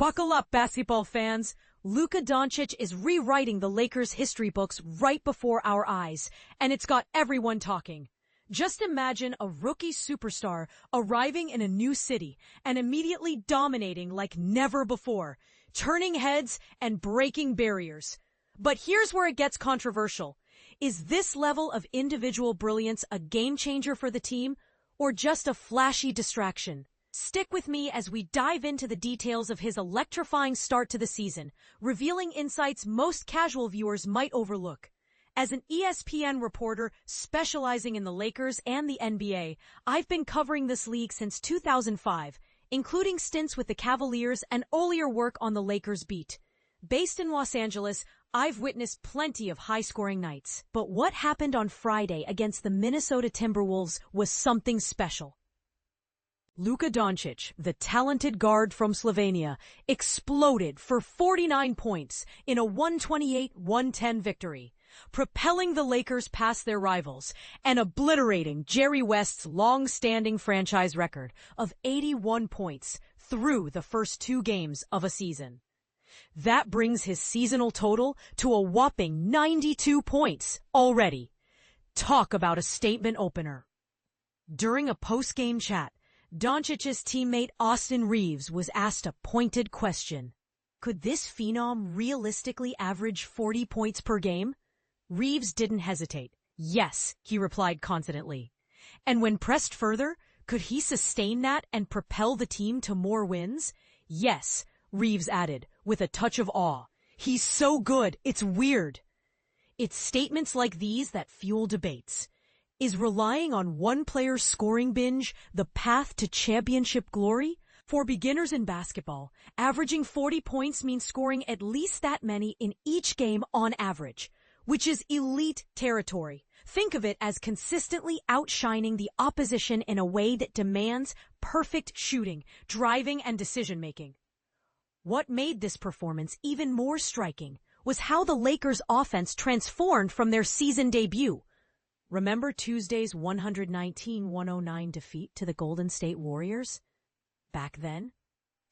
Buckle up, basketball fans. Luka Doncic is rewriting the Lakers' history books right before our eyes, and it's got everyone talking. Just imagine a rookie superstar arriving in a new city and immediately dominating like never before, turning heads and breaking barriers. But here's where it gets controversial. Is this level of individual brilliance a game changer for the team, or just a flashy distraction? Stick with me as we dive into the details of his electrifying start to the season, revealing insights most casual viewers might overlook. As an ESPN reporter specializing in the Lakers and the NBA, I've been covering this league since 2005, including stints with the Cavaliers and earlier work on the Lakers beat. Based in Los Angeles, I've witnessed plenty of high-scoring nights. But what happened on Friday against the Minnesota Timberwolves was something special. Luka Doncic, the talented guard from Slovenia, exploded for 49 points in a 128-110 victory, propelling the Lakers past their rivals and obliterating Jerry West's long-standing franchise record of 81 points through the first 2 games of a season. That brings his seasonal total to a whopping 92 points already. Talk about a statement opener. During a post-game chat, Doncic's teammate Austin Reaves was asked a pointed question. Could this phenom realistically average 40 points per game? Reaves didn't hesitate. Yes, he replied confidently. And when pressed further, could he sustain that and propel the team to more wins? Yes, Reaves added, with a touch of awe. He's so good, it's weird. It's statements like these that fuel debates. Is relying on one player's scoring binge the path to championship glory? For beginners in basketball, averaging 40 points means scoring at least that many in each game on average, which is elite territory. Think of it as consistently outshining the opposition in a way that demands perfect shooting, driving, and decision-making. What made this performance even more striking was how the Lakers' offense transformed from their season debut. Remember Tuesday's 119-109 defeat to the Golden State Warriors? Back then,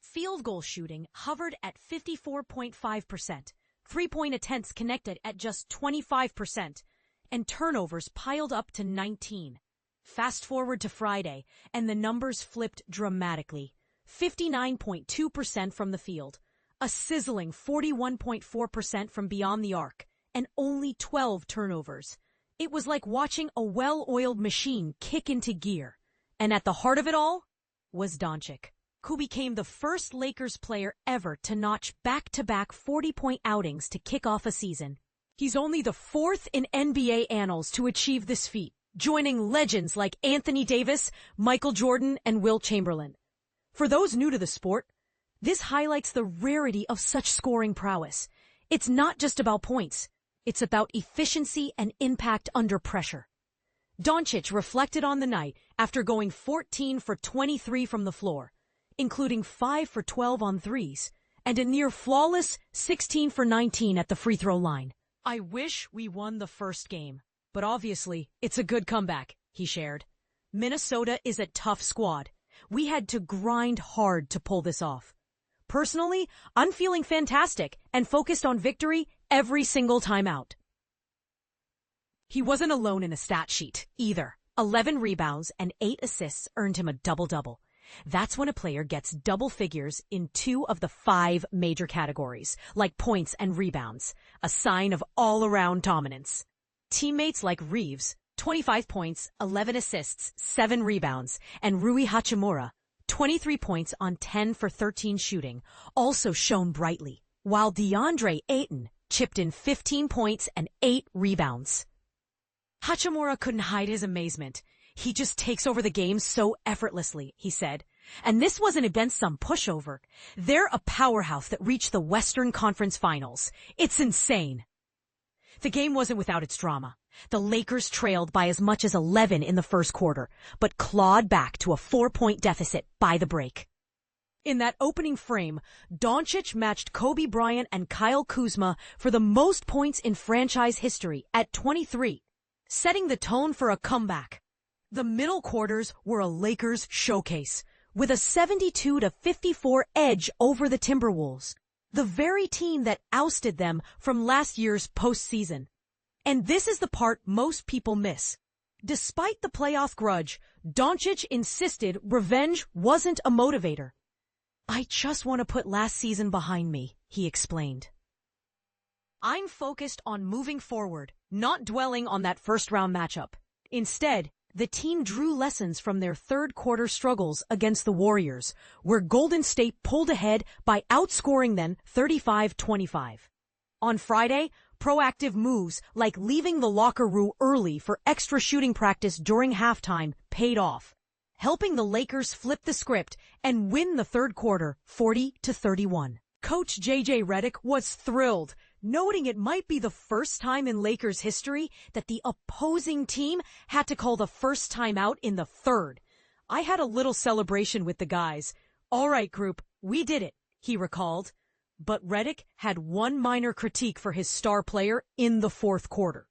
field goal shooting hovered at 54.5%, three-point attempts connected at just 25%, and turnovers piled up to 19. Fast forward to Friday, and the numbers flipped dramatically. 59.2% from the field, a sizzling 41.4% from beyond the arc, and only 12 turnovers. It was like watching a well-oiled machine kick into gear. And at the heart of it all was Doncic, who became the first Lakers player ever to notch back-to-back 40-point outings to kick off a season. He's only the 4th in NBA annals to achieve this feat, joining legends like Anthony Davis, Michael Jordan, and Wilt Chamberlain. For those new to the sport, this highlights the rarity of such scoring prowess. It's not just about points. It's about efficiency and impact under pressure. Doncic reflected on the night after going 14 for 23 from the floor, including 5 for 12 on threes, and a near-flawless 16 for 19 at the free throw line. I wish we won the first game, but obviously it's a good comeback, he shared. Minnesota is a tough squad. We had to grind hard to pull this off. Personally, I'm feeling fantastic and focused on victory every single time out. He wasn't alone in the stat sheet, either. 11 rebounds and 8 assists earned him a double-double. That's when a player gets double figures in 2 of the 5 major categories, like points and rebounds, a sign of all-around dominance. Teammates like Reaves, 25 points, 11 assists, 7 rebounds, and Hachimura, 23 points on 10 for 13 shooting, also shone brightly, while DeAndre Ayton chipped in 15 points and 8 rebounds. Hachimura couldn't hide his amazement. He just takes over the game so effortlessly, he said. And this wasn't against some pushover. They're a powerhouse that reached the Western Conference Finals. It's insane. The game wasn't without its drama. The Lakers trailed by as much as 11 in the first quarter, but clawed back to a 4-point deficit by the break. In that opening frame, Doncic matched Kobe Bryant and Kyle Kuzma for the most points in franchise history at 23, setting the tone for a comeback. The middle quarters were a Lakers showcase, with a 72-54 edge over the Timberwolves, the very team that ousted them from last year's postseason. And this is the part most people miss. Despite the playoff grudge, Doncic insisted revenge wasn't a motivator. "I just want to put last season behind me," he explained. "I'm focused on moving forward, not dwelling on that first-round matchup." Instead, the team drew lessons from their third-quarter struggles against the Warriors, where Golden State pulled ahead by outscoring them 35-25. On Friday, proactive moves like leaving the locker room early for extra shooting practice during halftime paid off, helping the Lakers flip the script and win the third quarter 40-31. Coach JJ Redick was thrilled, noting it might be the first time in Lakers history that the opposing team had to call the first timeout in the third. "I had a little celebration with the guys. All right, group, we did it," he recalled. But Redick had one minor critique for his star player in the fourth quarter.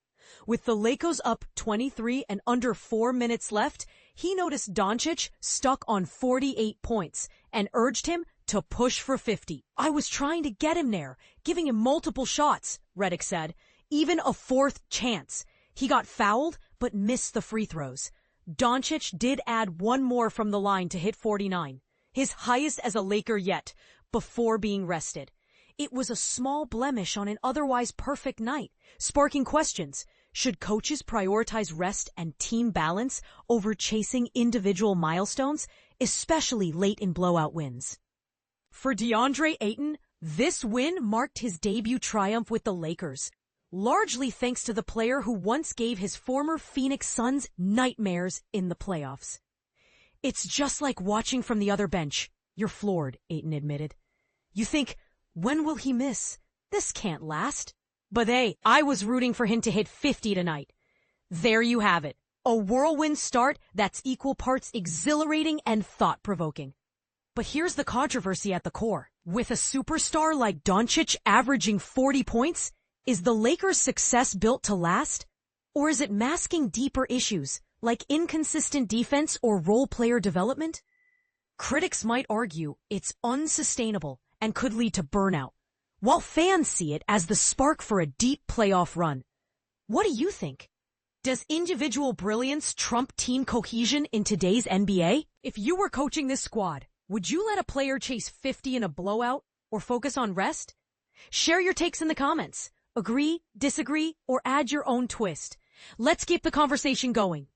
With the Lakers up 23 and under 4 minutes left, he noticed Doncic stuck on 48 points and urged him to push for 50. "I was trying to get him there, giving him multiple shots," Redick said, "even a fourth chance. He got fouled but missed the free throws." Doncic did add one more from the line to hit 49, his highest as a Laker yet, before being rested. It was a small blemish on an otherwise perfect night, sparking questions. Should coaches prioritize rest and team balance over chasing individual milestones, especially late in blowout wins? For DeAndre Ayton, this win marked his debut triumph with the Lakers, largely thanks to the player who once gave his former Phoenix Suns nightmares in the playoffs. "It's just like watching from the other bench. You're floored," Ayton admitted. "You think, when will he miss? This can't last." But hey, I was rooting for him to hit 50 tonight. There you have it. A whirlwind start that's equal parts exhilarating and thought-provoking. But here's the controversy at the core. With a superstar like Doncic averaging 40 points, is the Lakers' success built to last? Or is it masking deeper issues, like inconsistent defense or role player development? Critics might argue it's unsustainable and could lead to burnout, while fans see it as the spark for a deep playoff run. What do you think? Does individual brilliance trump team cohesion in today's NBA? If you were coaching this squad, would you let a player chase 50 in a blowout or focus on rest? Share your takes in the comments. Agree, disagree, or add your own twist. Let's keep the conversation going.